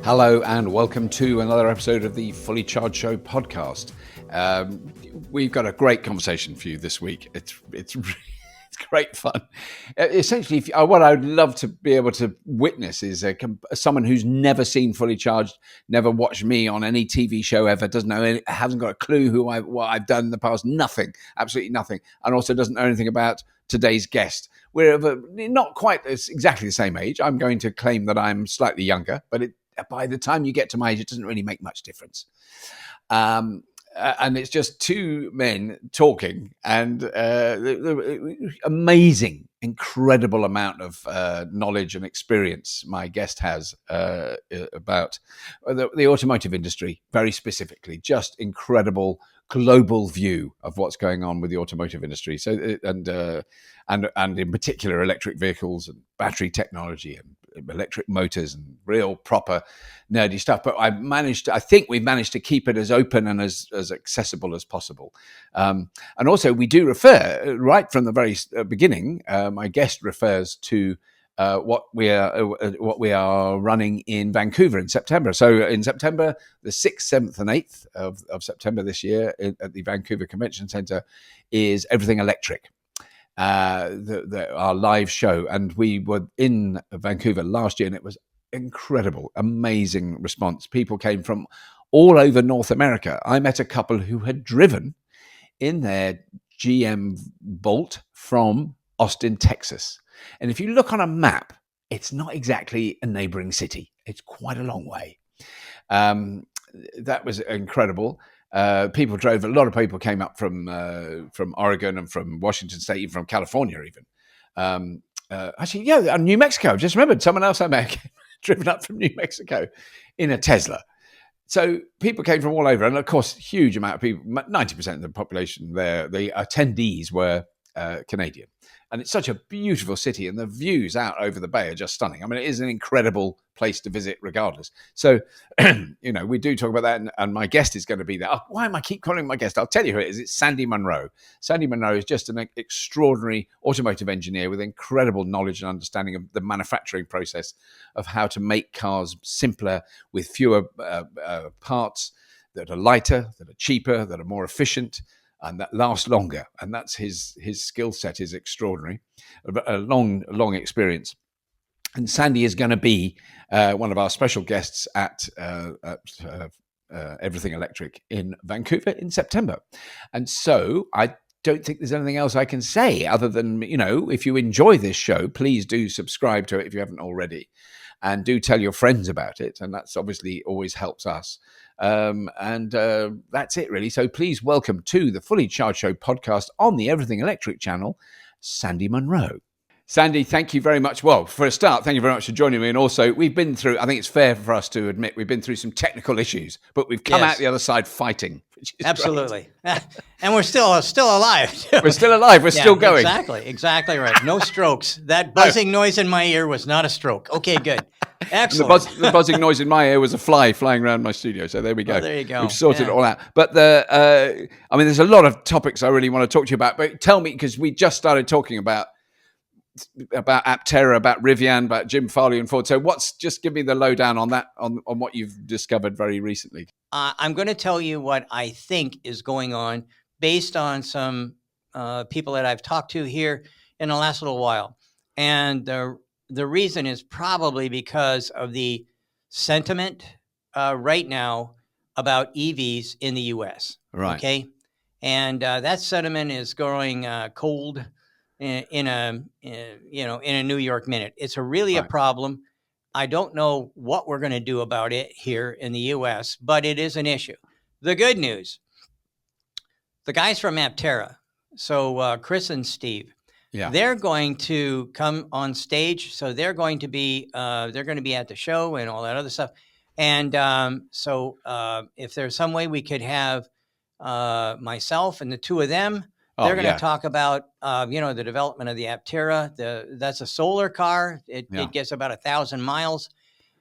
Hello and welcome to another episode of the Fully Charged Show podcast. We've got a great conversation for you this week. It's great fun. Essentially, what I would love to be able to witness is someone who's never seen Fully Charged, never watched me on any TV show ever, doesn't know, hasn't got a clue what I've done in the past, nothing, absolutely nothing, and also doesn't know anything about today's guest. We're not quite exactly the same age. I'm going to claim that I'm slightly younger, but by the time you get to my age, it doesn't really make much difference. And it's just two men talking, and the amazing, incredible amount of knowledge and experience my guest has about the automotive industry, very specifically, just incredible global view of what's going on with the automotive industry. So and in particular electric vehicles and battery technology and electric motors and real proper nerdy stuff. But I think we've managed to keep it as open and as accessible as possible. And also we do refer right from the very beginning. My guest refers to what we are running in Vancouver in September. So in September, the 6th, 7th and 8th of September this year at the Vancouver Convention Centre is Everything Electric. Our live show, and we were in Vancouver last year, and it was incredible, amazing response. People came from all over North America. I met a couple who had driven in their GM Bolt from Austin, Texas. And if you look on a map, it's not exactly a neighboring city. It's quite a long way. That was incredible. People drove. A lot of people came up from Oregon and from Washington State, even from California, even. Actually, yeah, New Mexico. Just remembered someone else I met driven up from New Mexico in a Tesla. So people came from all over, and of course, huge amount of people. 90% of the population there, the attendees were Canadian. And it's such a beautiful city, and the views out over the bay are just stunning. I mean, it is an incredible place to visit regardless. So, we do talk about that, and my guest is going to be there. Oh, why am I keep calling my guest? I'll tell you who it is. It's Sandy Munro. Sandy Munro is just an extraordinary automotive engineer with incredible knowledge and understanding of the manufacturing process of how to make cars simpler with fewer parts that are lighter, that are cheaper, that are more efficient, and that lasts longer. And that's his skill set is extraordinary, a long experience. And Sandy is going to be one of our special guests at Everything Electric in Vancouver in September. And so I don't think there's anything else I can say other than, if you enjoy this show, please do subscribe to it if you haven't already. And do tell your friends about it. And that's obviously always helps us. And that's it, really. So please welcome to the Fully Charged Show podcast on the Everything Electric channel, Sandy Munro. Sandy, thank you very much. Well, for a start, thank you very much for joining me. And also, we've been through, I think it's fair for us to admit, we've been through some technical issues, but we've come out the other side fighting. Which is absolutely. And we're still alive. We're still alive. We're still going. Exactly right. No strokes. That buzzing noise in my ear was not a stroke. Okay, good. Excellent. The buzzing noise in my ear was a fly flying around my studio. So there we go. Oh, there you go. We've sorted it all out. But there's a lot of topics I really want to talk to you about. But tell me, because we just started talking about Aptera, about Rivian, about Jim Farley and Ford. So just give me the lowdown on that, on what you've discovered very recently. I'm going to tell you what I think is going on based on some people that I've talked to here in the last little while. And the reason is probably because of the sentiment right now about EVs in the U.S. Right. Okay. And that sentiment is growing cold in a New York minute. It's really a problem. I don't know what we're going to do about it here in the U.S., but it is an issue. The good news, the guys from Aptera, so Chris and Steve, they're going to come on stage. So they're going to be at the show and all that other stuff. And so if there's some way we could have myself and the two of them, they're going to talk about, the development of the Aptera. That's a solar car. It gets about 1,000 miles.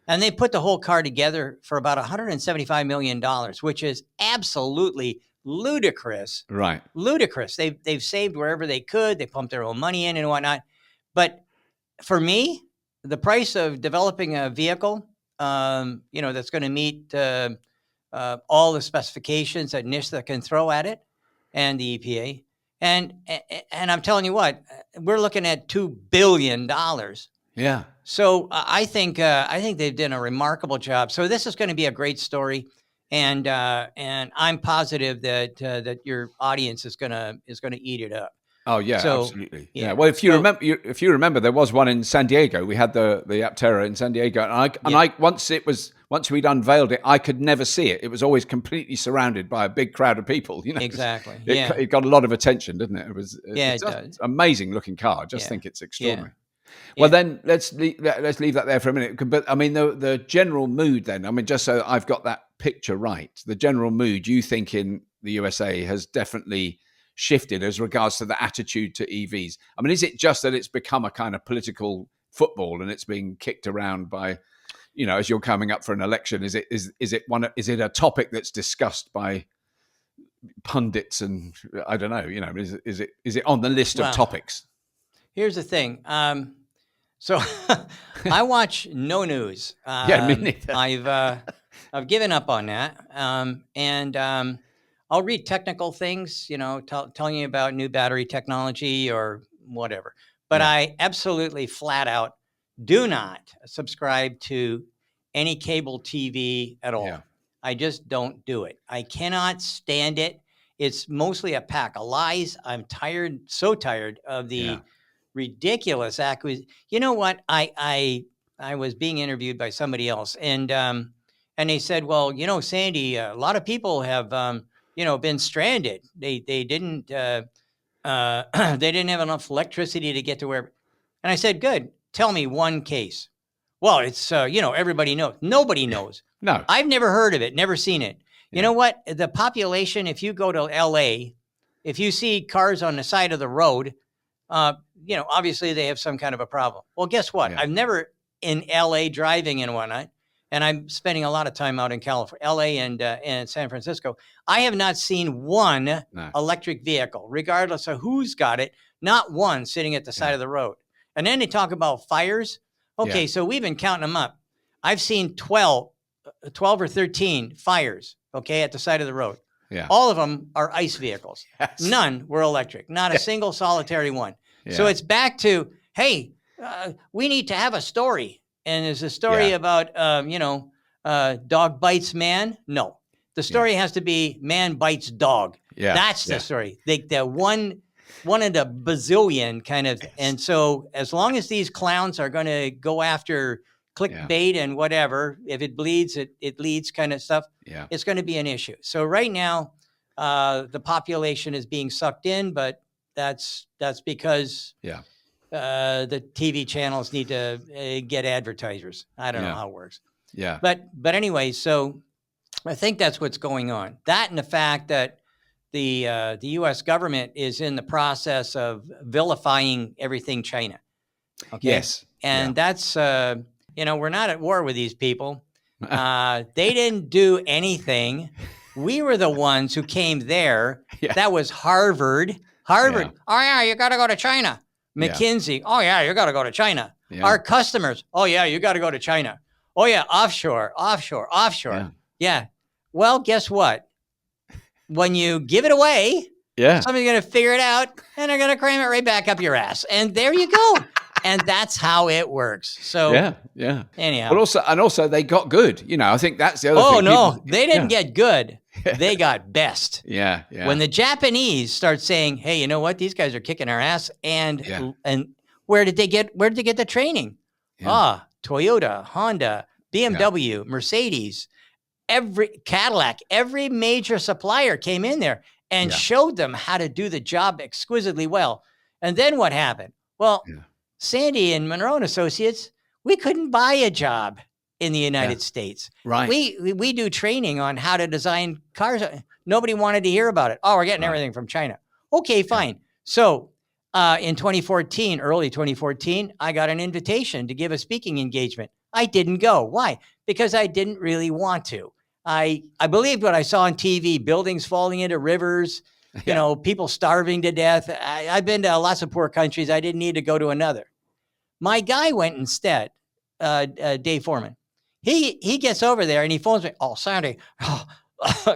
And they put the whole car together for about $175 million, which is absolutely ludicrous. Right. Ludicrous. They've saved wherever they could. They pumped their own money in and whatnot. But for me, the price of developing a vehicle that's going to meet all the specifications that NHTSA can throw at it, and the EPA. And I'm telling you what, we're looking at $2 billion. Yeah. So I think they've done a remarkable job. So this is going to be a great story, and I'm positive that your audience is gonna eat it up. Oh yeah, So, absolutely. Yeah. Well, if you remember, there was one in San Diego. We had the Aptera in San Diego, and I once we'd unveiled it, I could never see it. It was always completely surrounded by a big crowd of people. Exactly. It got a lot of attention, didn't it? It's it does. Amazing looking car. I just think it's extraordinary. Yeah. Well, then let's leave that there for a minute. But I mean, the general mood. Then I mean, just so I've got that picture right, the general mood you think in the USA has definitely shifted as regards to the attitude to EVs. I mean, is it just that it's become a kind of political football and it's being kicked around by, as you're coming up for an election? Is it a topic that's discussed by pundits and I don't know? Is it on the list of topics? Here's the thing. So I watch no neys. Me neither. I've given up on that. And I'll read technical things, telling you about new battery technology or whatever. But I absolutely flat out do not subscribe to any cable TV at all. Yeah. I just don't do it. I cannot stand it. It's mostly a pack of lies. I'm so tired of the ridiculous acquisition. You know what? I was being interviewed by somebody else, and they said, well, Sandy, a lot of people have been stranded. They didn't they didn't have enough electricity to get to where. And I said, good. Tell me one case. Well, it's everybody knows. Nobody knows. No, I've never heard of it. Never seen it. You know what? The population. If you go to LA, if you see cars on the side of the road, obviously they have some kind of a problem. Well, guess what? I've never in LA driving in one. And I'm spending a lot of time out in California, LA and San Francisco. I have not seen one electric vehicle, regardless of who's got it, not one sitting at the side of the road. And then they talk about fires. Okay, so we've been counting them up. I've seen 12 or 13 fires, at the side of the road. Yeah. All of them are ICE vehicles. Yes. None were electric, not a single solitary one. Yeah. So it's back to, hey, we need to have a story. And there's a story about, dog bites man. No, the story has to be man bites dog. Yeah. That's the story. The one in a bazillion kind of. And so as long as these clowns are going to go after clickbait and whatever, if it bleeds, it leads kind of stuff, it's going to be an issue. So right now, the population is being sucked in, but that's because the TV channels need to get advertisers. I don't know how it works. Yeah. But anyway, so I think that's what's going on. That and the fact that the U.S. government is in the process of vilifying everything China. Okay? Yes. And that's, we're not at war with these people. They didn't do anything. We were the ones who came there. Yeah. That was Harvard. Yeah. Oh, yeah, you got to go to China. McKinsey. Oh, yeah, you got to go to China. Yeah. Our customers. Oh, yeah, you got to go to China. Oh, yeah, offshore. Yeah. Well, guess what? When you give it away, somebody's going to figure it out, and they're going to cram it right back up your ass. And there you go. And that's how it works. So anyhow. But also they got good. I think that's the other thing. Oh, no, they didn't get good. They got best. Yeah. When the Japanese start saying, hey, you know what? These guys are kicking our ass. And where did they get the training? Yeah. Toyota, Honda, BMW, Mercedes, Cadillac, every major supplier came in there and showed them how to do the job exquisitely well. And then what happened? Well, Sandy and Munro Associates, we couldn't buy a job in the United States. Right. We do training on how to design cars. Nobody wanted to hear about it. Oh, we're getting everything from China. Okay, fine. Yeah. So in early 2014, I got an invitation to give a speaking engagement. I didn't go. Why? Because I didn't really want to. I believed what I saw on TV, buildings falling into rivers, people starving to death. I've been to lots of poor countries. I didn't need to go to another. My guy went instead, Dave Foreman. He gets over there and he phones me. Oh, Sandy,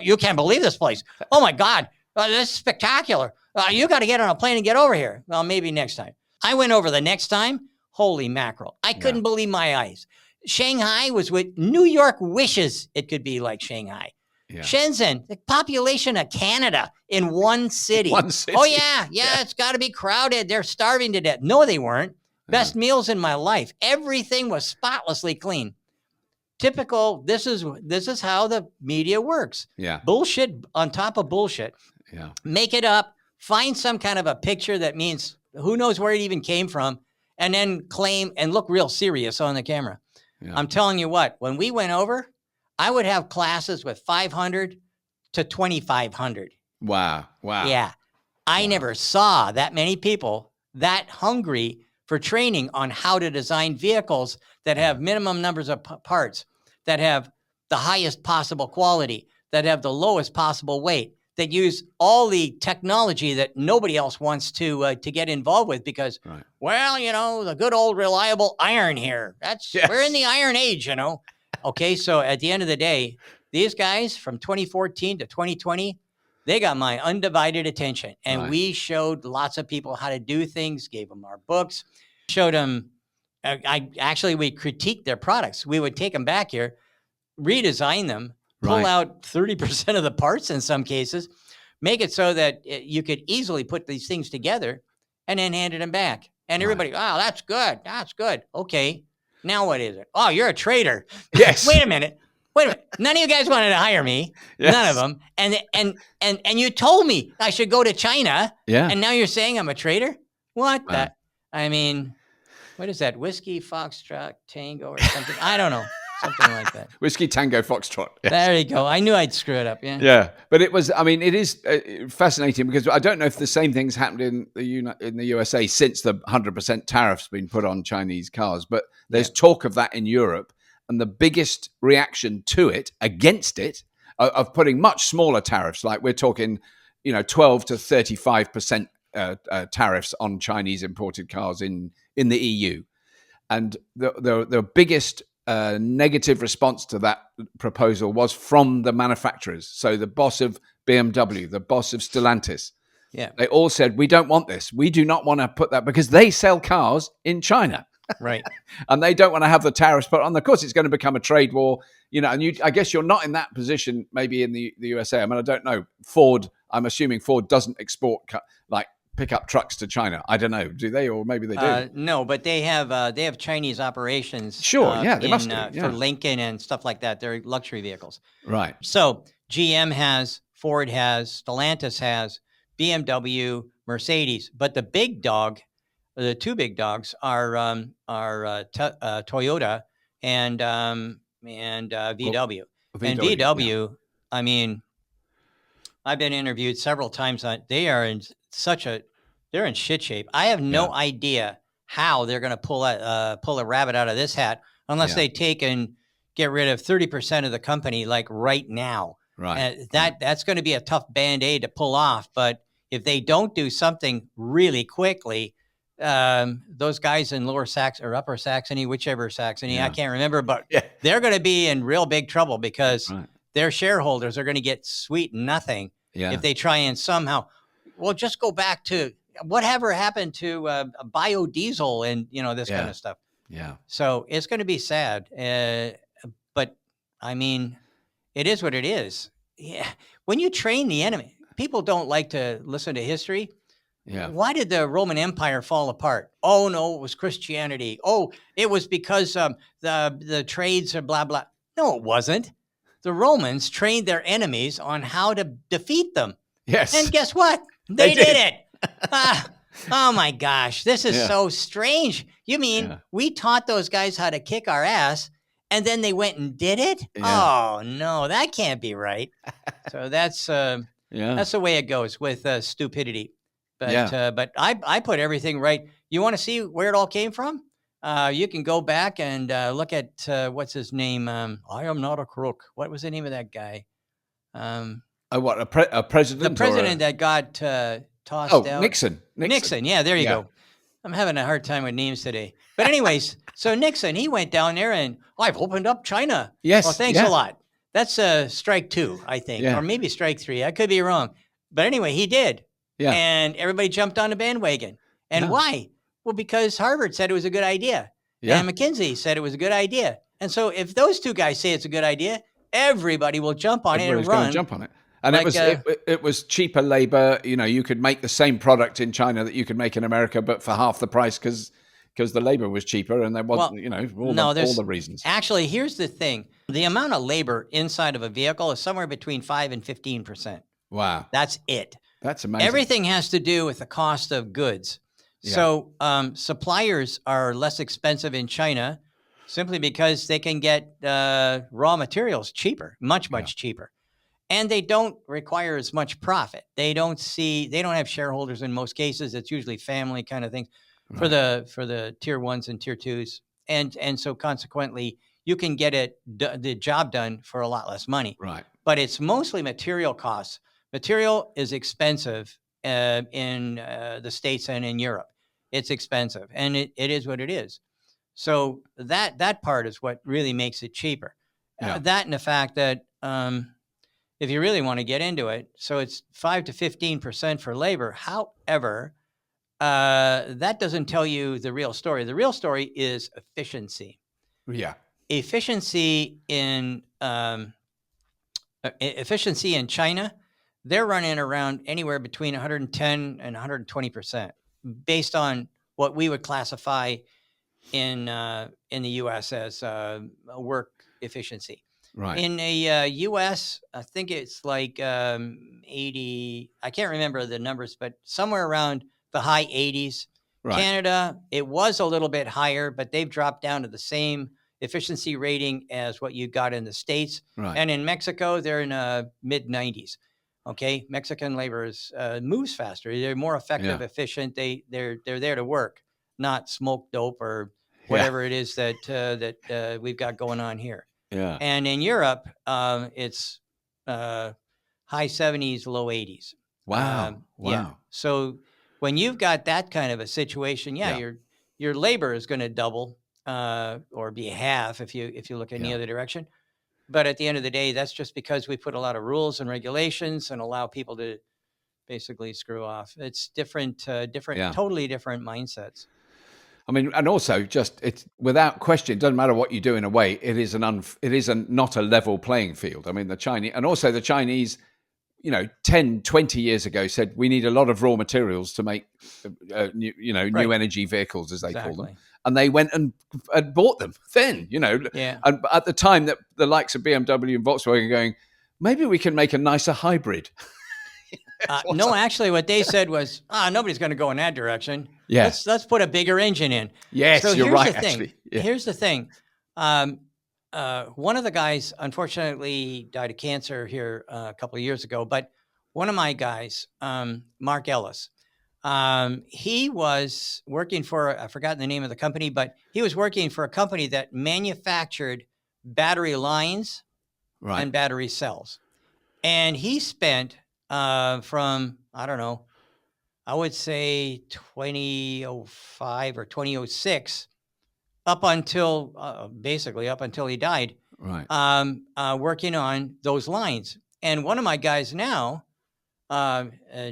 you can't believe this place. Oh my God, this is spectacular. You got to get on a plane and get over here. Well, maybe next time. I went over the next time. Holy mackerel. I couldn't believe my eyes. Shanghai was what New York wishes it could be like Shanghai. Yeah. Shenzhen, the population of Canada in one city. Oh, yeah. It's got to be crowded. They're starving to death. No, they weren't. Best meals in my life. Everything was spotlessly clean. Typical. This is how the media works. Yeah. Bullshit on top of bullshit. Yeah. Make it up. Find some kind of a picture that means who knows where it even came from, and then claim and look real serious on the camera. Yeah. I'm telling you what, when we went over, I would have classes with 500 to 2,500. Wow. Yeah. I never saw that many people that hungry for training on how to design vehicles that have minimum numbers of parts, that have the highest possible quality, that have the lowest possible weight, that use all the technology that nobody else wants to get involved with because, well, the good old reliable iron here. We're in the iron age, Okay, so at the end of the day, these guys from 2014 to 2020, they got my undivided attention. And we showed lots of people how to do things, gave them our books, showed them. We critiqued their products. We would take them back here, redesign them, pull out 30% of the parts in some cases, make it so that you could easily put these things together and then hand them back. And everybody, oh, that's good. That's good. Okay. Now what is it? Oh, you're a traitor. Yes. Wait a minute. None of you guys wanted to hire me. Yes. None of them. And you told me I should go to China. Yeah. And now you're saying I'm a traitor? What? I mean, what is that? Whiskey, Foxtrot, Tango or something? I don't know. Something like that. Whiskey, Tango, Foxtrot. Yes. There you go. I knew I'd screw it up. Yeah. Yeah. But it is fascinating because I don't know if the same things happened in the USA since the 100% tariffs been put on Chinese cars. But there's talk of that in Europe. And the biggest reaction to it, against it, of putting much smaller tariffs, like we're talking, 12 to 35% tariffs on Chinese imported cars in the EU. And the biggest negative response to that proposal was from the manufacturers. So the boss of BMW, the boss of Stellantis, they all said, we don't want this. We do not want to put that because they sell cars in China. Right. And they don't want to have the tariffs put on. Of course, it's going to become a trade war, and I guess you're not in that position maybe in the USA. I mean, I don't know. Ford, I'm assuming Ford doesn't export pickup trucks to China. I don't know. Do they? Or maybe they do. No, but they have Chinese operations. Sure. They must do. For Lincoln and stuff like that. They're luxury vehicles. Right. So GM has, Ford has, Stellantis has, BMW, Mercedes. But the big dog, the two big dogs are Toyota and VW. And VW, I mean, I've been interviewed several times on. They are in they're in shit shape. I have no idea how they're going to pull a rabbit out of this hat unless they take and get rid of 30% of the company like right now. Right. That's going to be a tough Band-Aid to pull off. But if they don't do something really quickly, those guys in Lower Saxony or Upper Saxony, whichever Saxony, I can't remember, but they're going to be in real big trouble because their shareholders are going to get sweet nothing if they try and somehow, just go back to whatever happened to biodiesel and, this kind of stuff. Yeah. So it's going to be sad. But I mean, it is what it is. Yeah. When you train the enemy, people don't like to listen to history. Yeah. Why did the Roman Empire fall apart? Oh, no, it was Christianity. Oh, it was because the trades are blah, blah. No, it wasn't. The Romans trained their enemies on how to defeat them. Yes. And guess what? They did it. Oh, my gosh. This is so strange. You mean we taught those guys how to kick our ass and then they went and did it? Yeah. Oh, no, that can't be right. So that's the way it goes with stupidity. But I put everything right. You want to see where it all came from? You can go back and look at what's his name. I am not a crook. What was the name of that guy? A president? The president that got tossed out. Nixon. Nixon. Yeah, there you go. I'm having a hard time with names today. But anyways, so Nixon, he went down there and I've opened up China. Yes. Well, thanks a lot. That's strike 2, I think, or maybe strike 3. I could be wrong. But anyway, he did. Yeah. And everybody jumped on the bandwagon. And why? Well, because Harvard said it was a good idea. Yeah. And McKinsey said it was a good idea. And so if those two guys say it's a good idea, everybody will jump on it and run. Everybody's going to jump on it. And it was cheaper labor. You could make the same product in China that you could make in America, but for half the price because the labor was cheaper, and there wasn't, all the reasons. Actually, here's the thing: the amount of labor inside of a vehicle is somewhere between 5 and 15%. Wow, that's it. That's amazing. Everything has to do with the cost of goods. Yeah. So suppliers are less expensive in China simply because they can get raw materials cheaper, much cheaper. And they don't require as much profit. They don't have shareholders in most cases. It's usually family kind of things for the tier 1s and tier 2s. And so consequently, you can get the job done for a lot less money. Right. But it's mostly material costs. Material is expensive in the States and in Europe. It's expensive, and it is what it is. So that part is what really makes it cheaper. Yeah. That and the fact that if you really want to get into it, so it's 5 to 15% for labor. However, that doesn't tell you the real story. The real story is efficiency. Yeah. Efficiency in China, they're running around anywhere between 110 and 120%, based on what we would classify in the U.S. as work efficiency. Right. In the U.S., I think it's like 80. I can't remember the numbers, but somewhere around the high 80s. Right. Canada, it was a little bit higher, but they've dropped down to the same efficiency rating as what you got in the States. Right. And in Mexico, they're in mid 90s. Okay, Mexican labor moves faster. They're more effective, efficient. They're there to work, not smoke dope or whatever it is that we've got going on here. Yeah. And in Europe, it's high 70s, low 80s. Wow. Yeah. So when you've got that kind of a situation, your labor is going to double or be half if you look in the other direction. But at the end of the day, that's just because we put a lot of rules and regulations and allow people to basically screw off. It's different, totally different mindsets. I mean, and also it's without question, it doesn't matter what you do in a way, it is not a level playing field. I mean, the Chinese, 10, 20 years ago said we need a lot of raw materials to make, new energy vehicles, as they call them. And they went and bought them then, And at the time that the likes of BMW and Volkswagen are going, maybe we can make a nicer hybrid. No, actually, what they said was, nobody's going to go in that direction. Yeah. Let's put a bigger engine in. Yes, so you're here's right, the thing. actually. Yeah. Here's the thing. One of the guys, unfortunately, died of cancer here a couple of years ago. But one of my guys, Mark Ellis, he was working for, I've forgotten the name of the company, but he was working for a company that manufactured battery lines and battery cells. And he spent from, I don't know, I would say 2005 or 2006 up until he died, working on those lines. And one of my guys now,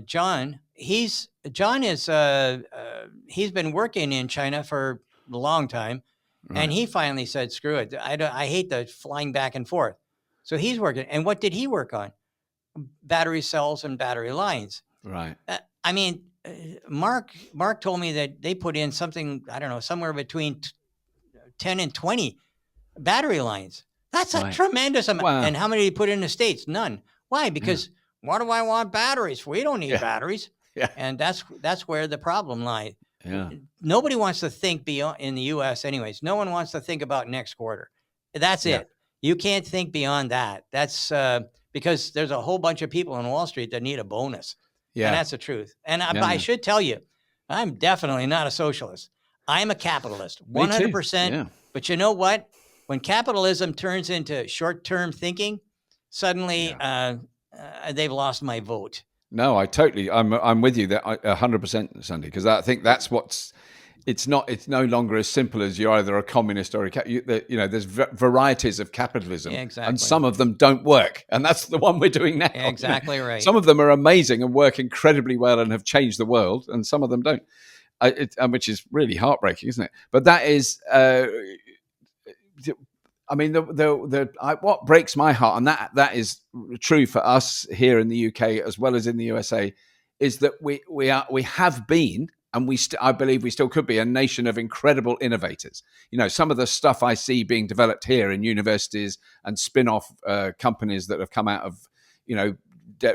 John, he's been working in China for a long time, and he finally said, "Screw it! I hate the flying back and forth." So he's working. And what did he work on? Battery cells and battery lines. Right. I mean, Mark told me that they put in something, I don't know, somewhere between 10 and 20 battery lines. That's a tremendous amount. Wow. And how many did he put in the States? None. Why? Because why do I want batteries? We don't need batteries. Yeah. And that's where the problem lies. Yeah. Nobody wants to think beyond, in the U.S. anyways. No one wants to think about next quarter. That's it. You can't think beyond that. That's because there's a whole bunch of people on Wall Street that need a bonus. Yeah. And that's the truth. And I should tell you, I'm definitely not a socialist. I'm a capitalist, 100%. Yeah. But you know what? When capitalism turns into short-term thinking, suddenly they've lost my vote. No, I'm with you there 100%, Sandy, because I think that's what's it's no longer as simple as you're either a communist or there's varieties of capitalism, Exactly. and some of them don't work, and that's the one we're doing now. Exactly right. Some of them are amazing and work incredibly well and have changed the world, and some of them don't, which is really heartbreaking, isn't it? But that is, I mean, what breaks my heart, and that is true for us here in the UK as well as in the USA, is that we have been, and I believe we still could be, a nation of incredible innovators. Some of the stuff I see being developed here in universities and spin-off companies that have come out of,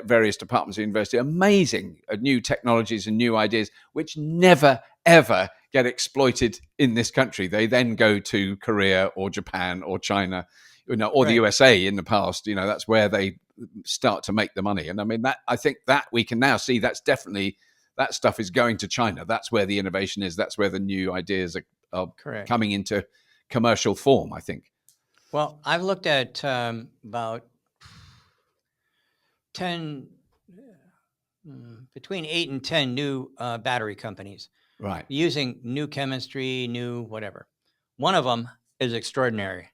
various departments of university, amazing new technologies and new ideas, which never, ever get exploited in this country. They then go to Korea or Japan or China, or the USA in the past. That's where they start to make the money. And I mean, I think that we can now see that's definitely, that stuff is going to China. That's where the innovation is. That's where the new ideas are coming into commercial form, I think. Well, I've looked at about 10, between 8 and 10 new battery companies. Right. Using new chemistry, new whatever. One of them is extraordinary.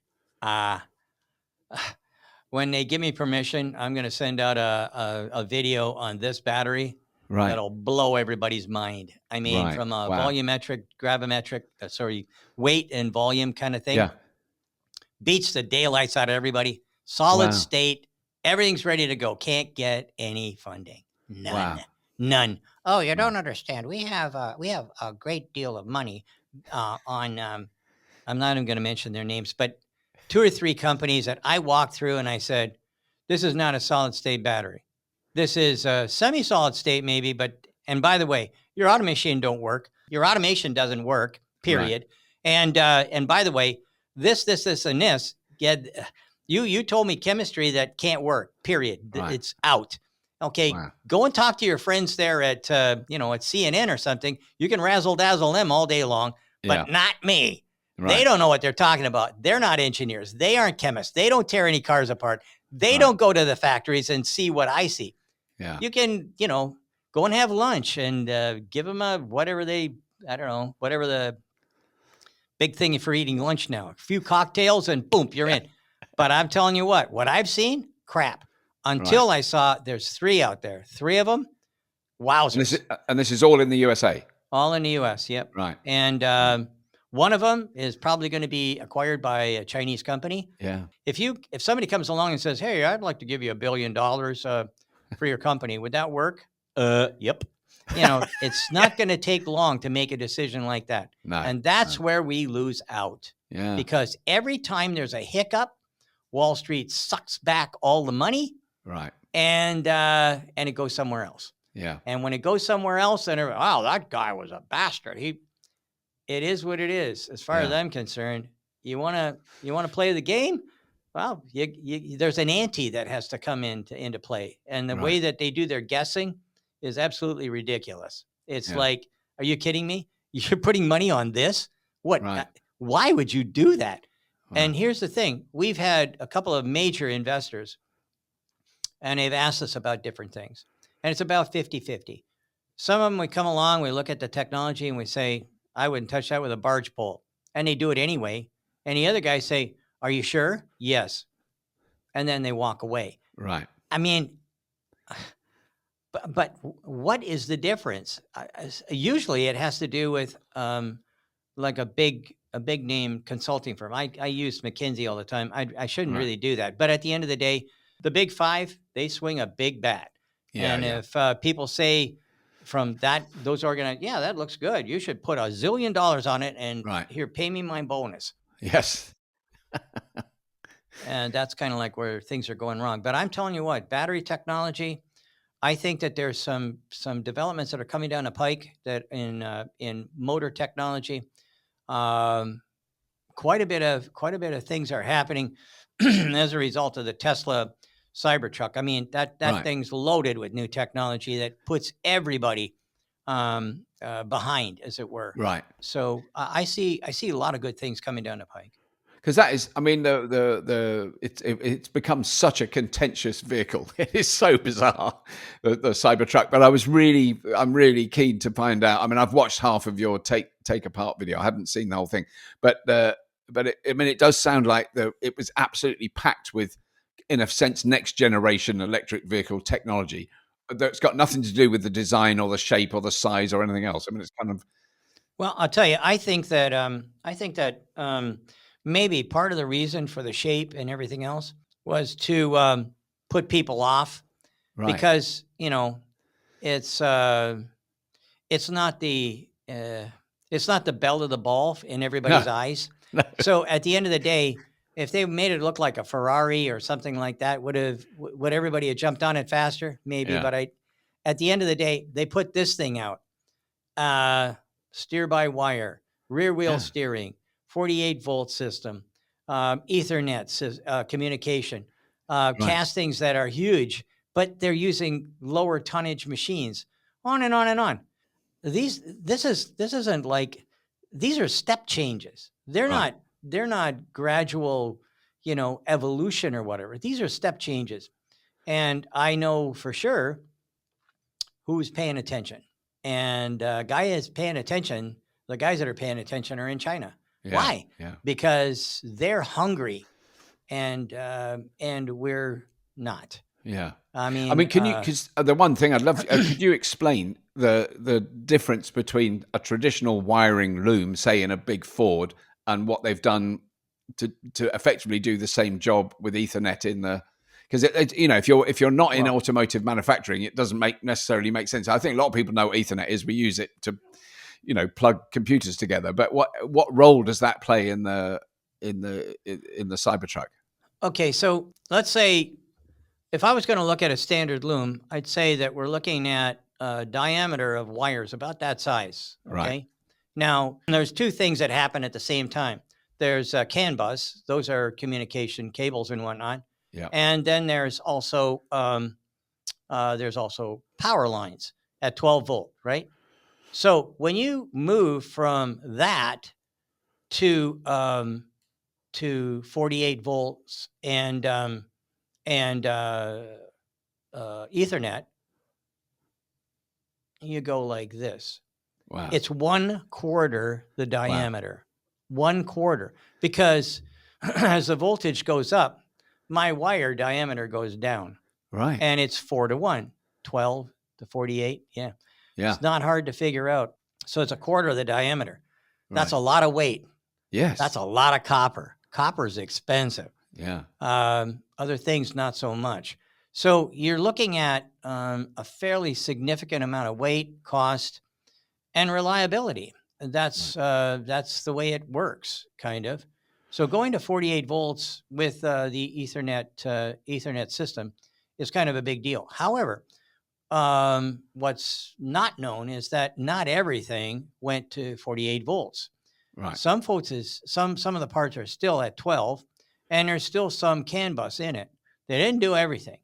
When they give me permission, I'm going to send out a video on this battery. Right. That'll blow everybody's mind. I mean, from a volumetric, gravimetric, weight and volume kind of thing. Yeah. Beats the daylights out of everybody. Solid state. Everything's ready to go. Can't get any funding. None. Wow. None. Oh, you don't understand. We have a great deal of money on. I'm not even going to mention their names, but 2 or 3 companies that I walked through and I said, "This is not a solid state battery. This is a semi-solid state, maybe. But and by the way, your automation don't work. Your automation doesn't work. Period. Right. And by the way, this, and this. You told me chemistry that can't work. Period. Right. It's out." Okay, go and talk to your friends there at CNN or something. You can razzle dazzle them all day long, but not me. Right. They don't know what they're talking about. They're not engineers. They aren't chemists. They don't tear any cars apart. They don't go to the factories and see what I see. Yeah, you can, go and have lunch and give them whatever the big thing for eating lunch now. A few cocktails and boom, you're in. But I'm telling you what I've seen, crap. Until I saw there's 3 out there. 3 of them, wowzers. And this is all in the USA? All in the US, yep. Right. And one of them is probably going to be acquired by a Chinese company. Yeah. If somebody comes along and says, "Hey, I'd like to give you $1 billion for your company," would that work? Yep. It's not going to take long to make a decision like that. No, and that's where we lose out. Yeah. Because every time there's a hiccup, Wall Street sucks back all the money. Right. And it goes somewhere else. Yeah. And when it goes somewhere else, then that guy was a bastard. It is what it is. As far as I'm concerned, you want to play the game? Well, there's an ante that has to come into play. And the way that they do their guessing is absolutely ridiculous. It's like, are you kidding me? You're putting money on this? What? Right. Why would you do that? Wow. And here's the thing. We've had a couple of major investors, and they've asked us about different things. And it's about 50-50. Some of them, we come along, we look at the technology, and we say, "I wouldn't touch that with a barge pole." And they do it anyway. And the other guys say, "Are you sure?" "Yes." And then they walk away. Right. I mean, but what is the difference? Usually it has to do with like a big name consulting firm. I use McKinsey all the time. I shouldn't really do that. But at the end of the day, the big 5, they swing a big bat. Yeah, and if people say from those organized, that looks good. You should put $1 zillion on it and here, pay me my bonus. Yes. And that's kind of like where things are going wrong. But I'm telling you what, battery technology, I think that there's some developments that are coming down the pike that in motor technology, quite a bit of things are happening as a result of the Tesla Cybertruck. I mean, that thing's loaded with new technology that puts everybody behind, as it were. Right. So I see a lot of good things coming down the pike. Because that is, I mean, it's become such a contentious vehicle. It is so bizarre, the Cybertruck. But I'm really keen to find out. I mean, I've watched half of your take apart video. I haven't seen the whole thing, but it does sound like it was absolutely packed with, in a sense, next generation electric vehicle technology that's got nothing to do with the design or the shape or the size or anything else. I mean, it's kind of. Well, I'll tell you, I think that maybe part of the reason for the shape and everything else was to put people off, Right. because it's not the belle of the ball in everybody's eyes. No. So at the end of the day, if they made it look like a Ferrari or something like that, would everybody have jumped on it faster? Maybe, Yeah. but at the end of the day, they put this thing out. Steer by wire, rear wheel steering, 48-volt system, Ethernet communication, castings that are huge, but they're using lower tonnage machines, on and on and on. These are step changes. They're not gradual, evolution or whatever. These are step changes. And I know for sure who's paying attention. And the guys that are paying attention are in China. Yeah, why? Yeah. Because they're hungry, and we're not. Yeah. I mean, can you? Because the one thing I'd love, could you explain the difference between a traditional wiring loom, say in a big Ford, and what they've done to effectively do the same job with Ethernet in the? Because if you're not in automotive manufacturing, it doesn't necessarily make sense. I think a lot of people know what Ethernet is. We use it to, plug computers together. But what role does that play in the Cybertruck? Okay, so let's say if I was going to look at a standard loom, I'd say that we're looking at a diameter of wires about that size. Okay. Right. Now, there's two things that happen at the same time. There's CAN bus; those are communication cables and whatnot. Yeah. And then there's also power lines at 12 volt, right? So when you move from that to 48 volts and Ethernet, you go like this. Wow. It's 1/4 the diameter. Wow. 1/4, because as the voltage goes up, my wire diameter goes down. Right. And it's 4-to-1, 12 to 48. Yeah. Yeah. It's not hard to figure out. So it's 1/4 of the diameter. That's right. a lot of weight. Yes. That's a lot of copper. Copper's expensive. Yeah. Other things, not so much. So you're looking at a fairly significant amount of weight, cost, and reliability. That's the way it works, kind of. So going to 48 volts with the Ethernet system is kind of a big deal. However, what's not known is that not everything went to 48 volts. Right. Some of the parts are still at 12, and there's still some CAN bus in it. They didn't do everything.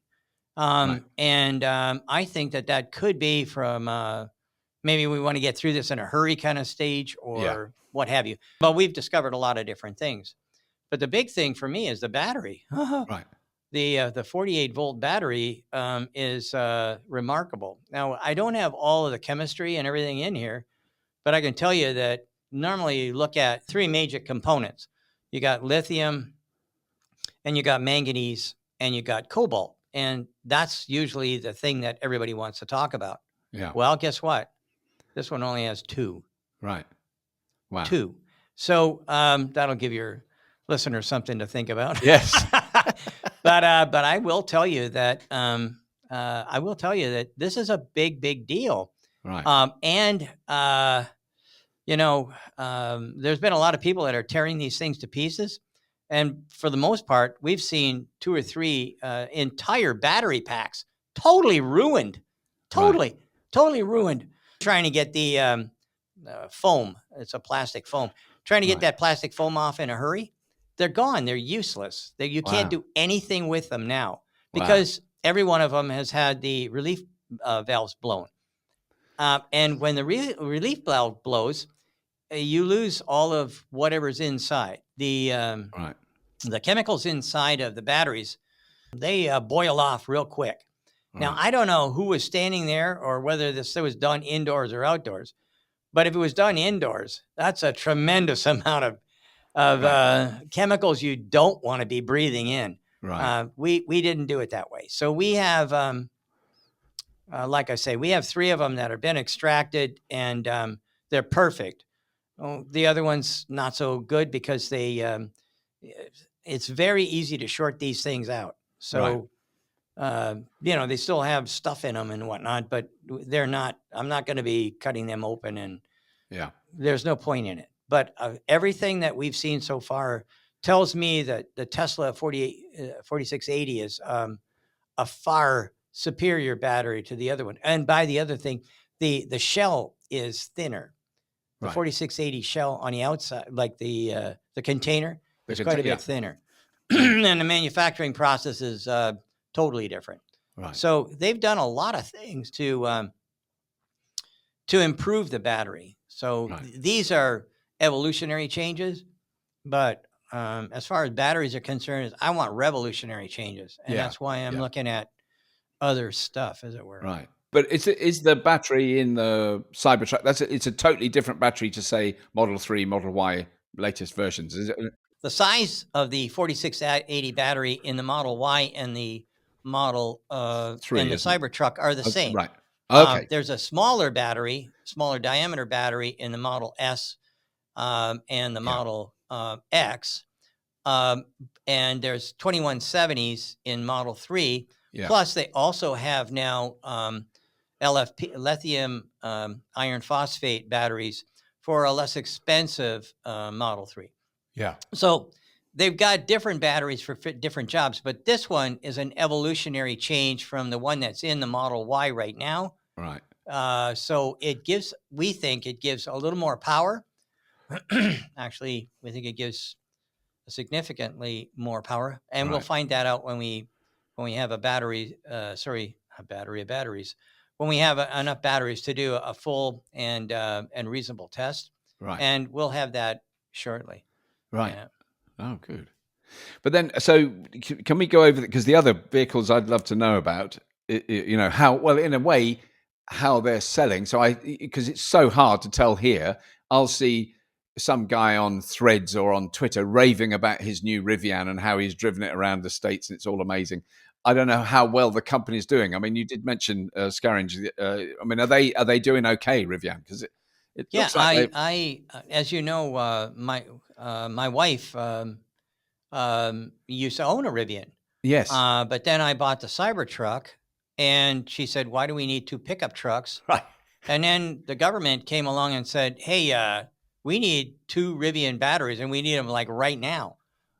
Right. And I think that could be from maybe we want to get through this in a hurry kind of stage, or what have you. But we've discovered a lot of different things. But the big thing for me is the battery. Right. The 48 volt battery is remarkable. Now, I don't have all of the chemistry and everything in here, but I can tell you that normally you look at three major components. You got lithium, and you got manganese, and you got cobalt. And that's usually the thing that everybody wants to talk about. Yeah. Well, guess what? This one only has 2. Right. Wow. 2. So that'll give your listeners something to think about. Yes. But I will tell you that this is a big deal. Right. There's been a lot of people that are tearing these things to pieces. And for the most part, we've seen 2 or 3 entire battery packs totally ruined. Totally ruined. Trying to get the foam. It's a plastic foam. Trying to get that plastic foam off in a hurry. They're gone. They're useless. You can't do anything with them now, because every one of them has had the relief valves blown. And when the relief valve blows, you lose all of whatever's inside. Right. The chemicals inside of the batteries, they boil off real quick. Now, Right. I don't know who was standing there or whether this was done indoors or outdoors, but if it was done indoors, that's a tremendous amount of Right. chemicals you don't want to be breathing in. Right. We didn't do it that way. So we have, like I say, we have 3 of them that have been extracted, and they're perfect. Oh, the other one's not so good because it's very easy to short these things out. Right. So, they still have stuff in them and whatnot, but they're not, I'm not going to be cutting them open, and Yeah. there's no point in it. But everything that we've seen so far tells me that the Tesla 4680 is a far superior battery to the other one. And by the other thing, the shell is thinner. The Right. 4680 shell on the outside, like the container, is The quite a yeah. bit thinner. And the manufacturing process is totally different. Right. So they've done a lot of things to improve the battery. So Right. these are evolutionary changes, but as far as batteries are concerned, I want revolutionary changes, and Yeah. that's why I'm Yeah. looking at other stuff, as it were. Right. But is the battery in the Cybertruck, it's a totally different battery to, say, Model 3, Model Y latest versions, is it? The size of the 4680 battery in the Model Y and the Model 3, and the isn't it? Cybertruck are the same. Right. Okay. There's a smaller diameter battery in the Model S and the Yeah. Model X, and there's 2170s in Model 3. Yeah. Plus, they also have now LFP, lithium iron phosphate batteries for a less expensive Model 3. Yeah. So they've got different batteries for different jobs, but this one is an evolutionary change from the one that's in the Model Y right now. Right. So we think it gives a little more power. Actually, we think it gives significantly more power, and we'll Right. find that out when we have a battery. A battery of batteries. When we have enough batteries to do a full and reasonable test, Right. and we'll have that shortly. Right. Yeah. Oh, good. But then, so can we go over because the other vehicles I'd love to know about, how well, in a way, how they're selling. So because it's so hard to tell here, I'll see some guy on Threads or on Twitter raving about his new Rivian and how he's driven it around the States and it's all amazing. I don't know how well the company's doing. I mean, you did mention Scaringe. I mean, are they doing okay, Rivian? Because it Yeah, looks like I as you know, my wife used to own a Rivian, yes, but then I bought the Cybertruck, and she said, "Why do we need 2 pickup trucks?" right, And then the government came along and said, "Hey, we need 2 Rivian batteries, and we need them like right now."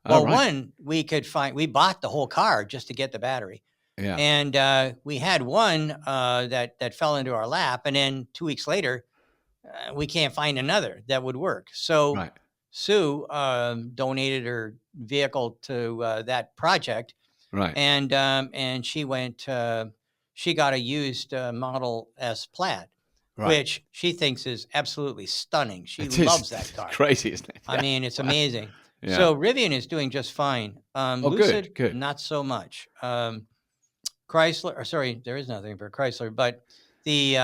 all Well, right, one we could find. We bought the whole car just to get the battery, yeah, and we had one that fell into our lap, and then 2 weeks later, we can't find another that would work. So right, Sue donated her vehicle to that project, right, and she went. She got a used Model S Plaid, right. which she thinks is absolutely stunning. She It is loves that car. crazy, isn't it? I Yeah, mean, it's wow. amazing. Yeah. So Rivian is doing just fine. Oh, good, Lucid, good. not so much. Chrysler, or sorry, there is nothing for Chrysler, but the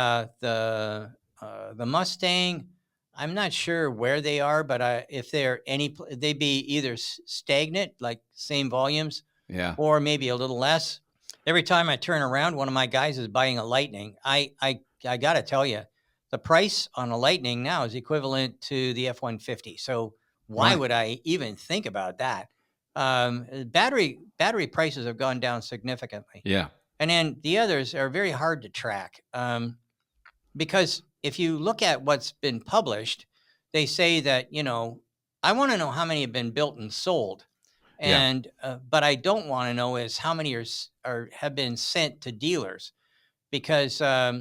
Mustang, I'm not sure where they are, but if they're they'd be either stagnant, like same volumes, Yeah. or maybe a little less. Every time I turn around, one of my guys is buying a Lightning. I got to tell you, the price on a Lightning now is equivalent to the F-150. So why Right. would I even think about that? Battery prices have gone down significantly. Yeah. And then the others are very hard to track because if you look at what's been published, they say that, I want to know how many have been built and sold. Yeah. And but I don't want to know is how many have been sent to dealers because Yeah.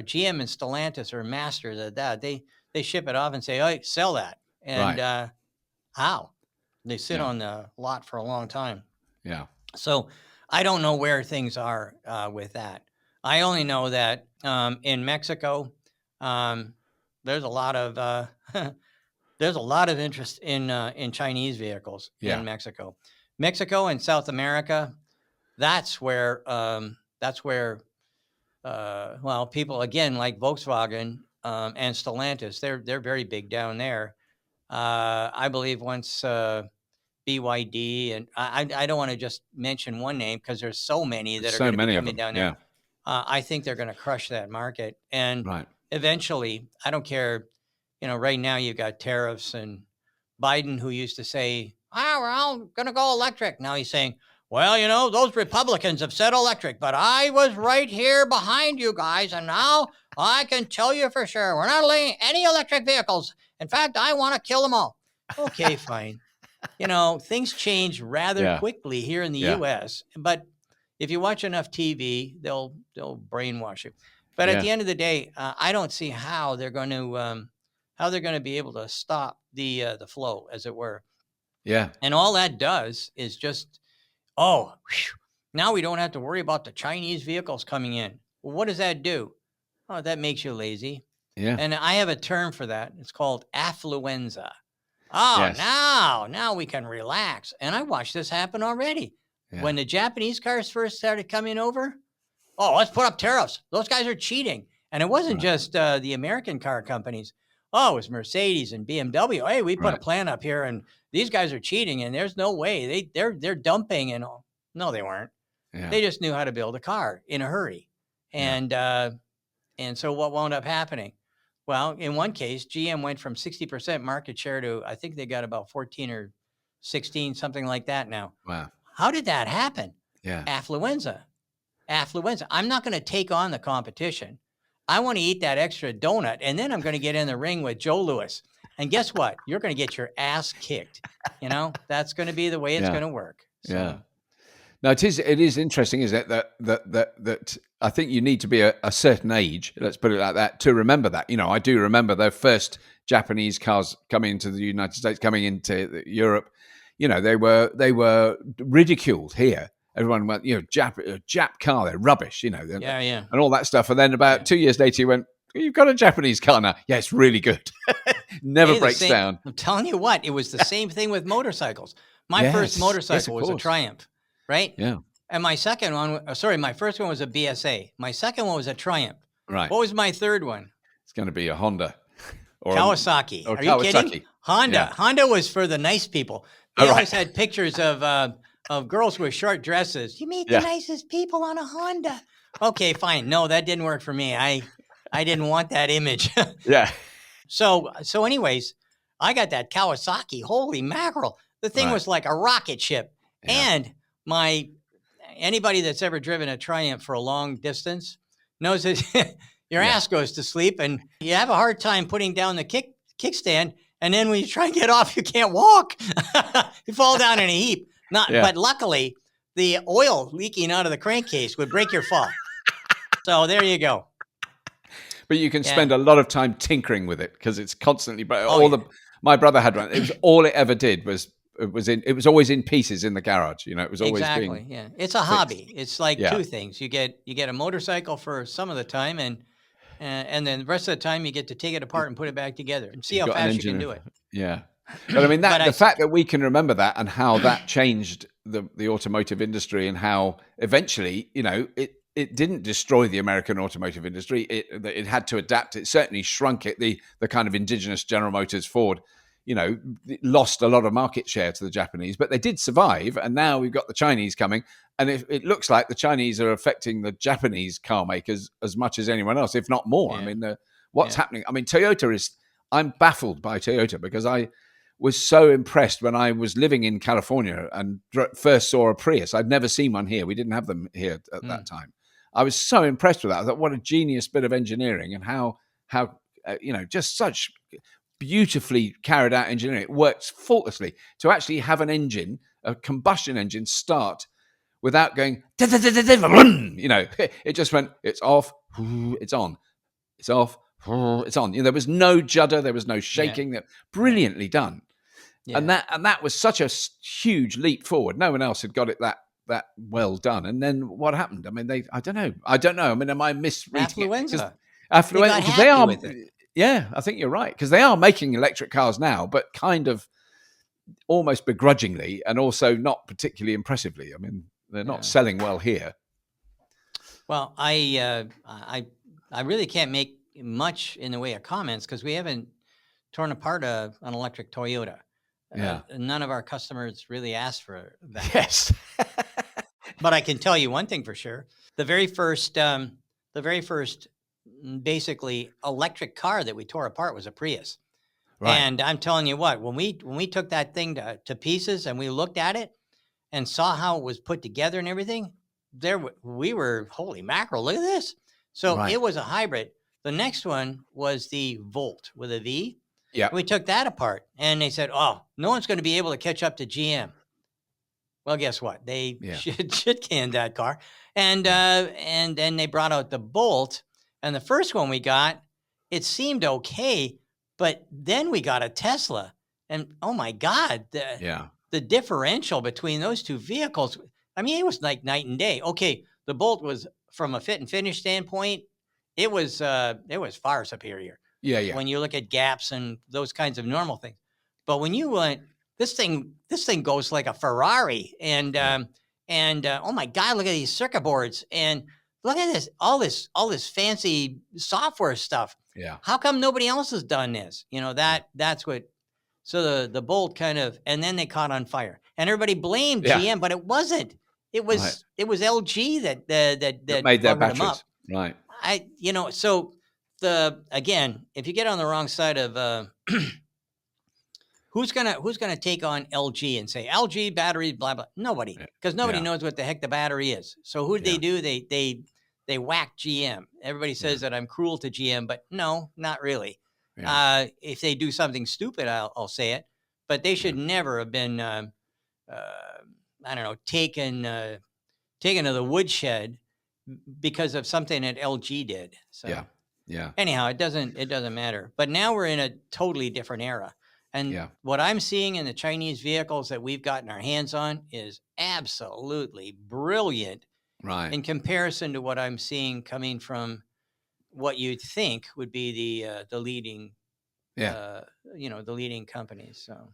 GM and Stellantis are masters at that. They ship it off and say, "Oh, sell that," and Right. how they sit Yeah. on the lot for a long time. Yeah. So I don't know where things are with that. I only know that in Mexico, there's a lot of there's a lot of interest in Chinese vehicles in Mexico. Mexico and South America, that's where well, people again like Volkswagen and Stellantis, they're very big down there. I believe once BYD, and I don't want to just mention one name because there's so many that are going to be coming down there. I think they're going to crush that market, and eventually, I don't care. Right now you got tariffs, and Biden, who used to say, we're all going to go electric. Now he's saying, well, those Republicans have said electric, but I was right here behind you guys, and now I can tell you for sure we're not letting any electric vehicles. In fact, I want to kill them all. Okay, fine. Things change rather quickly here in the U.S., but if you watch enough TV, they'll brainwash you. But at the end of the day, I don't see how they're going to be able to stop the flow, as it were. Yeah. And all that does is just, now we don't have to worry about the Chinese vehicles coming in. Well, what does that do? Oh, that makes you lazy. Yeah. And I have a term for that. It's called affluenza. Oh, yes. Now we can relax. And I watched this happen already. Yeah. When the Japanese cars first started coming over, let's put up tariffs. Those guys are cheating. And it wasn't just the American car companies. Oh, it was Mercedes and BMW. Hey, we put a plant up here, and these guys are cheating, and there's no way. They're dumping and all. No, they weren't. Yeah. They just knew how to build a car in a hurry. And so what wound up happening? Well, in one case, GM went from 60% market share to, I think they got about 14 or 16, something like that now. Wow. How did that happen? Yeah. Affluenza. I'm not going to take on the competition. I want to eat that extra donut, and then I'm going to get in the ring with Joe Louis. And guess what? You're going to get your ass kicked. That's going to be the way it's going to work. So. Yeah. Now it is interesting, isn't it? That I think you need to be a certain age, let's put it like that, to remember that. I do remember the first Japanese cars coming into the United States, coming into Europe. They were ridiculed here. Everyone went, Jap car, they're rubbish, and all that stuff. And then about 2 years later, you went, you've got a Japanese car now. Yeah, it's really good. Never breaks down. I'm telling you what, it was the same thing with motorcycles. My first motorcycle was a Triumph, right? Yeah. And my second one, my first one was a BSA. My second one was a Triumph. Right. What was my third one? It's going to be a Honda. Or Kawasaki. Are you kidding? Honda. Yeah. Honda was for the nice people. They always had pictures of girls with short dresses. You meet the nicest people on a Honda. Okay, fine. No, that didn't work for me. I didn't want that image. Yeah. So anyways, I got that Kawasaki. Holy mackerel. The thing was like a rocket ship. Yeah. And anybody that's ever driven a Triumph for a long distance knows that your ass goes to sleep and you have a hard time putting down the kickstand. And then when you try and get off, you can't walk. You fall down in a heap. But luckily, the oil leaking out of the crankcase would break your fall. So there you go. But you can spend a lot of time tinkering with it because it's constantly. My brother had one. It was all it ever did was it was always in pieces in the garage. It was always being It's a hobby. It's like two things. You get a motorcycle for some of the time, and then the rest of the time you get to take it apart and put it back together and see how fast you can do it. Yeah. But I mean, the fact that we can remember that and how that changed the automotive industry and how eventually, it didn't destroy the American automotive industry. It had to adapt. It certainly shrunk it. The kind of indigenous General Motors, Ford, lost a lot of market share to the Japanese, but they did survive. And now we've got the Chinese coming. And it looks like the Chinese are affecting the Japanese car makers as much as anyone else, if not more. Yeah. I mean, what's happening? I mean, I'm baffled by Toyota because I was so impressed when I was living in California and first saw a Prius. I'd never seen one here. We didn't have them here at that time. I was so impressed with that. I thought, what a genius bit of engineering and how just such beautifully carried out engineering. It works faultlessly to actually have an engine, a combustion engine, start without going, it just went, it's off, it's on, it's off, it's on. There was no judder, there was no shaking. Brilliantly done. Yeah. And that was such a huge leap forward. No one else had got it that well done. And then what happened? I mean, I don't know. I mean, am I misreading Affluenza. Affluenza. They are. Yeah, I think you're right, because they are making electric cars now, but kind of almost begrudgingly, and also not particularly impressively. I mean, they're not selling well here. Well, I really can't make much in the way of comments because we haven't torn apart an electric Toyota. None of our customers really asked for that. Yes. But I can tell you one thing for sure: the very first basically electric car that we tore apart was a Prius. Right. And I'm telling you what, when we took that thing to pieces and we looked at it and saw how it was put together and everything, we were, holy mackerel, look at this. So it was a hybrid. The next one was the Volt with a V. Yeah. We took that apart and they said, oh, no one's going to be able to catch up to GM. Well, guess what? They shit canned that car. And then they brought out the Bolt. And the first one we got, it seemed okay. But then we got a Tesla. And oh my God, the differential between those two vehicles, I mean, it was like night and day. Okay, the Bolt was, from a fit and finish standpoint, it was far superior. Yeah. When you look at gaps and those kinds of normal things. But when you went, this thing goes like a Ferrari, and oh my God, look at these circuit boards, and look at this, all this fancy software stuff. Yeah. How come nobody else has done this? That's what. So the Bolt kind of, and then they caught on fire, and everybody blamed GM, but it wasn't. It was LG that made their buggered them batteries. up. Right. So again, if you get on the wrong side of who's gonna take on LG and say LG batteries, blah blah? Nobody, because nobody knows what the heck the battery is. So who did they do? They whack GM. Everybody says that I'm cruel to GM, but no, not really. Yeah. If they do something stupid, I'll say it, but they should never have been taken to the woodshed because of something that LG did. So anyhow, it doesn't matter. But now we're in a totally different era. And what I'm seeing in the Chinese vehicles that we've gotten our hands on is absolutely brilliant, right? In comparison to what I'm seeing coming from what you'd think would be the leading, the leading companies. So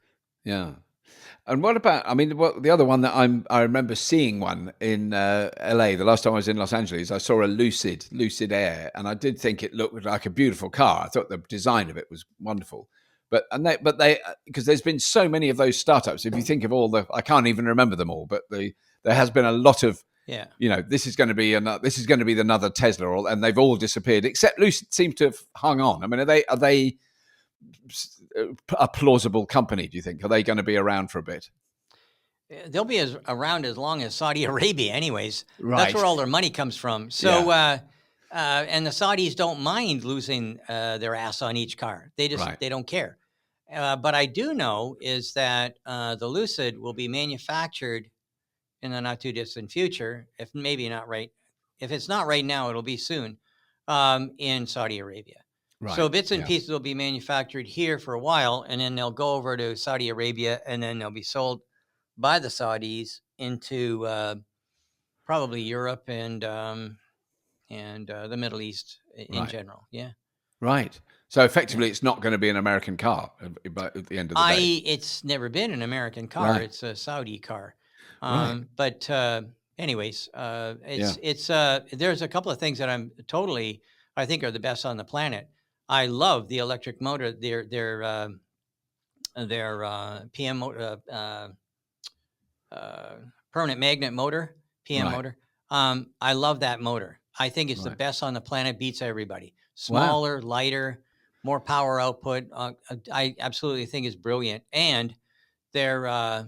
And what about? I mean, the other one that I remember seeing one in LA. The last time I was in Los Angeles, I saw a Lucid Air, and I did think it looked like a beautiful car. I thought the design of it was wonderful. But they because there's been so many of those startups. If you think of all I can't even remember them all. But there has been a lot of this is going to be another Tesla, and they've all disappeared. Except Lucid seems to have hung on. I mean, are they a plausible company? Do you think? Are they going to be around for a bit? They'll be around as long as Saudi Arabia, anyways. Right. That's where all their money comes from. So. And the Saudis don't mind losing their ass on each car. They just they don't care. But I do know is that the Lucid will be manufactured in the not too distant future. If maybe not right, if it's not right now, it'll be soon in Saudi Arabia. Right. So bits and pieces will be manufactured here for a while, and then they'll go over to Saudi Arabia, and then they'll be sold by the Saudis into probably Europe and the Middle East in general. Yeah. Right. So effectively, it's not going to be an American car at the end of the day. It's never been an American car. Right. It's a Saudi car. But anyways, it's there's a couple of things that I think are the best on the planet. I love the electric motor, their PM motor, permanent magnet motor, PM motor. I love that motor. I think it's the best on the planet, beats everybody. Smaller, lighter, more power output. I absolutely think it's brilliant. And their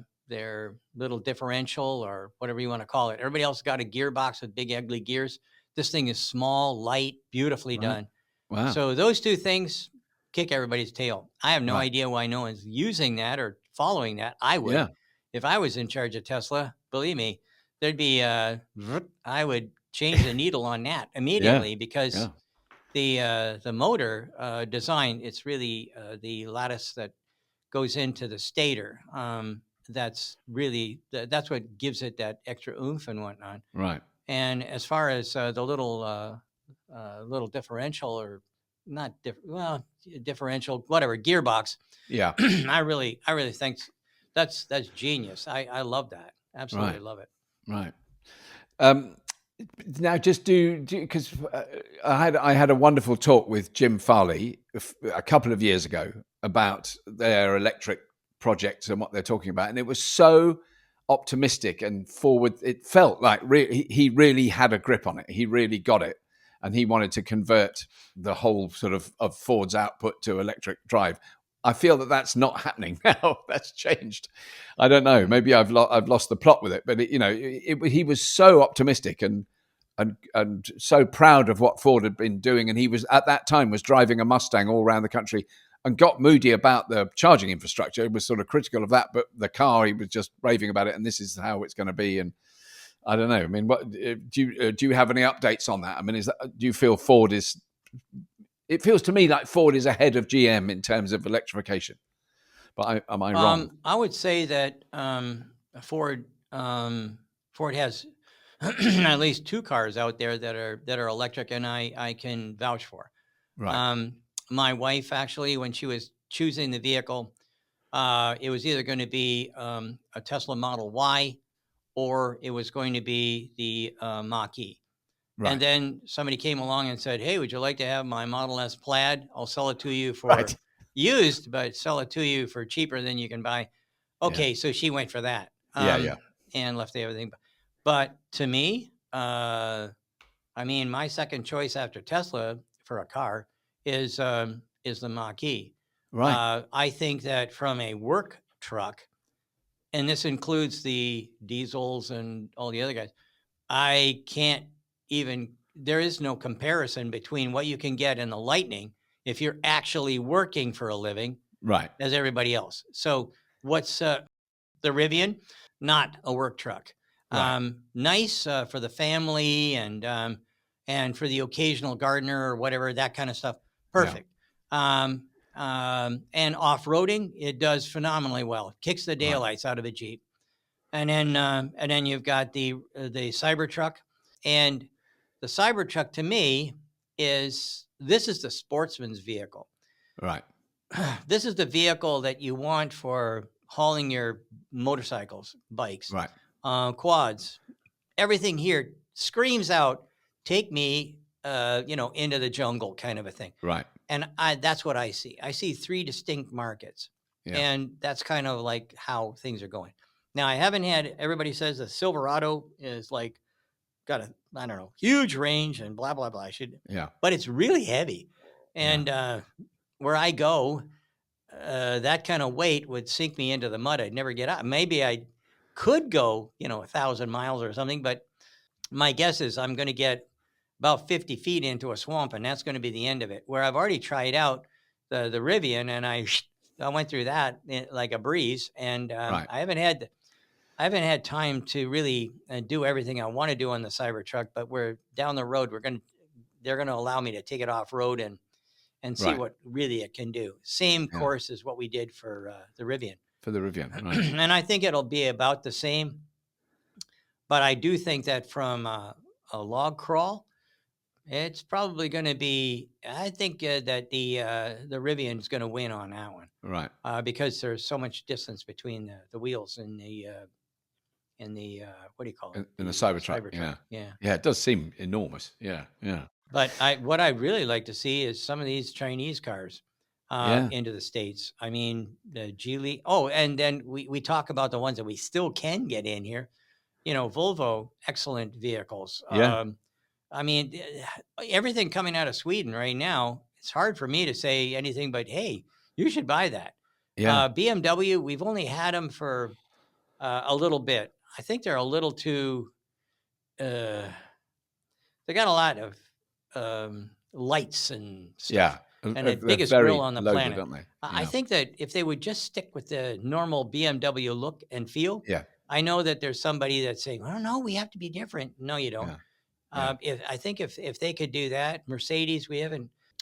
little differential, or whatever you want to call it. Everybody else got a gearbox with big, ugly gears. This thing is small, light, beautifully done. Wow. So those two things kick everybody's tail. I have no idea why no one's using that or following that. I would. Yeah. If I was in charge of Tesla, believe me, there'd be I would change the needle on that immediately because the motor design, it's really the lattice that goes into the stator. That's really that's what gives it that extra oomph and whatnot. Right. And as far as the little differential or differential, whatever, gearbox. Yeah. I really think that's genius. I love that. Absolutely love it. Right. Now, just because I had a wonderful talk with Jim Farley a couple of years ago about their electric projects and what they're talking about, and it was so optimistic and forward. It felt like he really had a grip on it. He really got it, and he wanted to convert the whole sort of Ford's output to electric drive. I feel that that's not happening now. That's changed. I don't know. Maybe I've lost the plot with it. But he was so optimistic and so proud of what Ford had been doing, and he was at that time was driving a Mustang all around the country, and got moody about the charging infrastructure. He was sort of critical of that, but the car, he was just raving about it, and this is how it's going to be. And I don't know. I mean, what do you have any updates on that? I mean, do you feel Ford is? It feels to me like Ford is ahead of GM in terms of electrification. But am I wrong? I would say that Ford has at least 2 cars out there that are electric, and I can vouch for. Right. My wife, actually, when she was choosing the vehicle, it was either going to be a Tesla Model Y, or it was going to be the Mach-E. Right. And then somebody came along and said, "Hey, would you like to have my Model S Plaid? I'll sell it to you for used, but sell it to you for cheaper than you can buy." Okay, so she went for that. And left everything. But to me, I mean, my second choice after Tesla for a car is the Mach-E. Right. I think that from a work truck, and this includes the diesels and all the other guys, there is no comparison between what you can get in the Lightning if you're actually working for a living, right, as everybody else. So what's the Rivian? Not a work truck. Right. Nice for the family and for the occasional gardener or whatever, that kind of stuff. Perfect. And off-roading, it does phenomenally well. It kicks the daylights out of a Jeep. And then you've got the Cybertruck. And the Cybertruck, to me, is the sportsman's vehicle. Right. This is the vehicle that you want for hauling your motorcycles, bikes, right, quads. Everything here screams out, "Take me, into the jungle," kind of a thing. Right. And that's what I see. I see 3 distinct markets, and that's kind of like how things are going. Now, I haven't had, everybody says the Silverado is like got a, huge range and blah, blah, blah. But it's really heavy. And where I go, that kind of weight would sink me into the mud. I'd never get out. Maybe I could go, 1,000 miles or something, but my guess is I'm going to get about 50 feet into a swamp, and that's going to be the end of it. Where I've already tried out the Rivian, and I went through that like a breeze, and I haven't had time to really do everything I want to do on the Cybertruck. But we're down the road. They're going to allow me to take it off road and see what really it can do. Same course as what we did for the Rivian. For the Rivian, right. And I think it'll be about the same. But I do think that from a log crawl, it's probably going to be. I think that the Rivian is going to win on that one, right? Because there's so much distance between the wheels and the what do you call it? In the Cybertruck. Yeah. It does seem enormous. Yeah. But what I really like to see is some of these Chinese cars into the States. I mean, the Geely. Oh, and then we talk about the ones that we still can get in here. Volvo, excellent vehicles. Yeah. I mean, everything coming out of Sweden right now, it's hard for me to say anything but, hey, you should buy that. Yeah. BMW, we've only had them for a little bit. I think they're a little too, they got a lot of lights and stuff. Yeah. And the biggest grill on the planet. Don't they? I think that if they would just stick with the normal BMW look and feel, I know that there's somebody that's saying, "Well, no, we have to be different." No, you don't. If they could do that, Mercedes,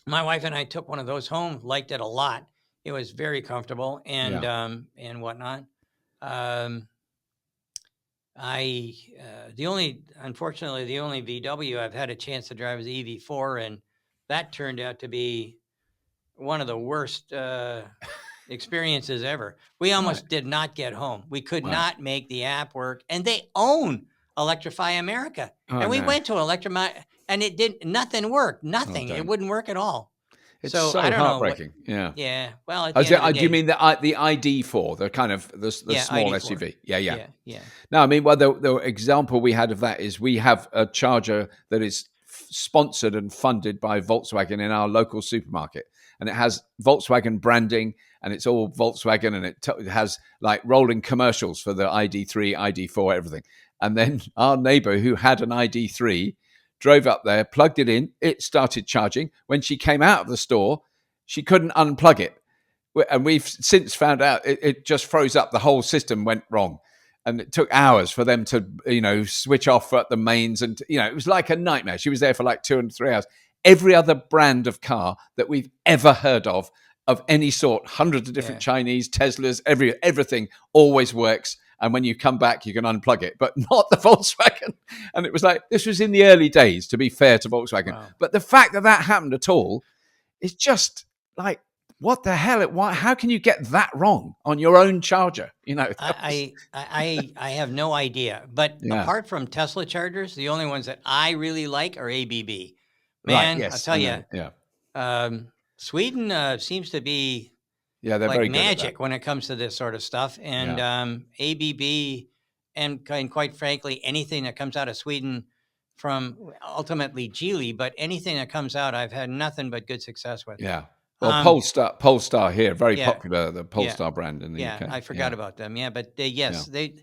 my wife and I took one of those home, liked it a lot. It was very comfortable and whatnot. Unfortunately, the only VW I've had a chance to drive is the EV4, and that turned out to be one of the worst experiences ever. We almost did not get home. We could not make the app work, and they own Electrify America. And we went to Electrify, and nothing worked. Nothing. It wouldn't work at all. It's so I don't heartbreaking. Know. Yeah. Well, at the end of the day, do you mean the ID4, the kind of the small ID4. SUV? Yeah. No, I mean, well, the example we had of that is we have a charger that is sponsored and funded by Volkswagen in our local supermarket, and it has Volkswagen branding, and it's all Volkswagen, and it has like rolling commercials for the ID3, ID4, everything. And then our neighbor who had an ID3 drove up there, plugged it in, it started charging. When she came out of the store, she couldn't unplug it. And we've since found out it just froze up. The whole system went wrong. And it took hours for them to, switch off at the mains. And, it was like a nightmare. She was there for like 2 and 3 hours. Every other brand of car that we've ever heard of any sort, hundreds of different Chinese, Teslas, everything always works. And when you come back, you can unplug it, but not the Volkswagen. And it was like, this was in the early days, to be fair to Volkswagen. Wow. But the fact that happened at all is just like, what the hell? How can you get that wrong on your own charger? I have no idea. But apart from Tesla chargers, the only ones that I really like are ABB. Man, I'll tell you, Sweden seems to be they're like very magic when it comes to this sort of stuff. And ABB and quite frankly, anything that comes out of Sweden from ultimately Geely, but anything that comes out, I've had nothing but good success with. Yeah. Well, Polestar here, very popular, the Polestar brand in the UK. I forgot about them. Yeah, but they.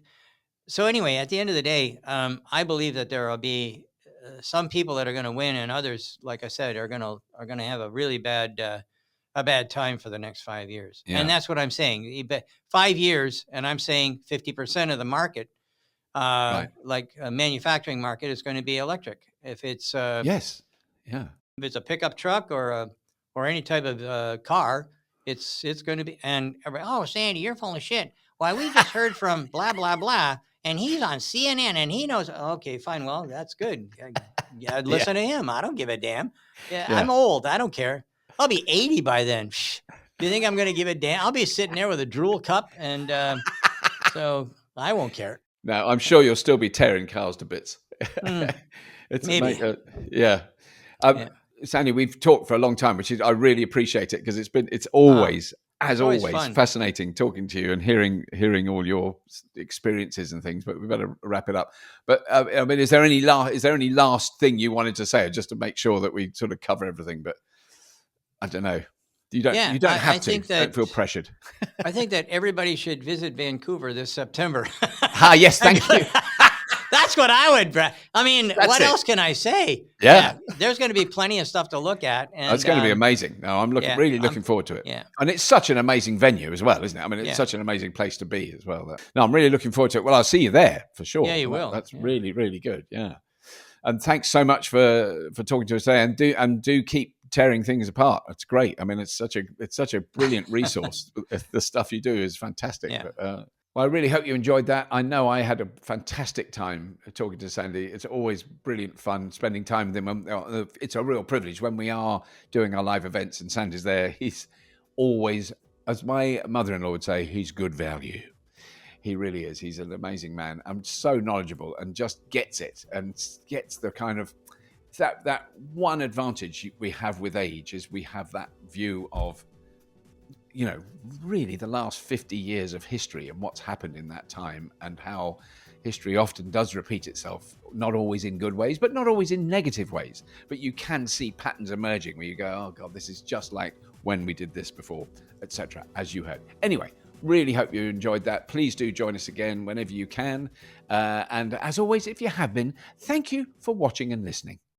So anyway, at the end of the day, I believe that there will be some people that are going to win, and others, like I said, are going to have a really bad time for the next 5 years. Yeah. And that's what I'm saying. 5 years, and I'm saying 50% of the market, like a manufacturing market, is going to be electric. If it's if it's a pickup truck or any type of car, it's going to be. And Sandy, you're full of shit. Well, we just heard from blah blah blah, and he's on CNN, and he knows. Okay, fine. Well, that's good. Listen to him. I don't give a damn. I'm old. I don't care. I'll be 80 by then. Do you think I'm going to give a damn? I'll be sitting there with a drool cup, and so I won't care. No, I'm sure you'll still be tearing cars to bits. Maybe. Sandy, we've talked for a long time, I really appreciate it because it's always fascinating talking to you and hearing all your experiences and things. But we better wrap it up. But I mean, is there any last thing you wanted to say, just to make sure that we sort of cover everything? But I don't know. You don't have to. Don't feel pressured. I think that everybody should visit Vancouver this September. Yes, thank you. That's what I would. I mean, what else can I say? Yeah, there's going to be plenty of stuff to look at. And it's going to be amazing. No, I'm really looking forward to it. Yeah, and it's such an amazing venue as well, isn't it? I mean, it's such an amazing place to be as well. No, I'm really looking forward to it. Well, I'll see you there for sure. Yeah, you will. That's really, really good. Yeah, and thanks so much for talking to us today. And do keep tearing things apart. It's great. I mean, it's such a brilliant resource. The stuff you do is fantastic. Yeah. But, well, I really hope you enjoyed that. I know I had a fantastic time talking to Sandy. It's always brilliant fun spending time with him. It's a real privilege when we are doing our live events and Sandy's there. He's always, as my mother-in-law would say, he's good value. He really is. He's an amazing man. I'm so knowledgeable and just gets it and gets the kind of that one advantage we have with age is we have that view of, really the last 50 years of history and what's happened in that time and how history often does repeat itself, not always in good ways, but not always in negative ways. But you can see patterns emerging where you go, oh God, this is just like when we did this before, etc., as you heard. Anyway, really hope you enjoyed that. Please do join us again whenever you can. And as always, if you have been, thank you for watching and listening.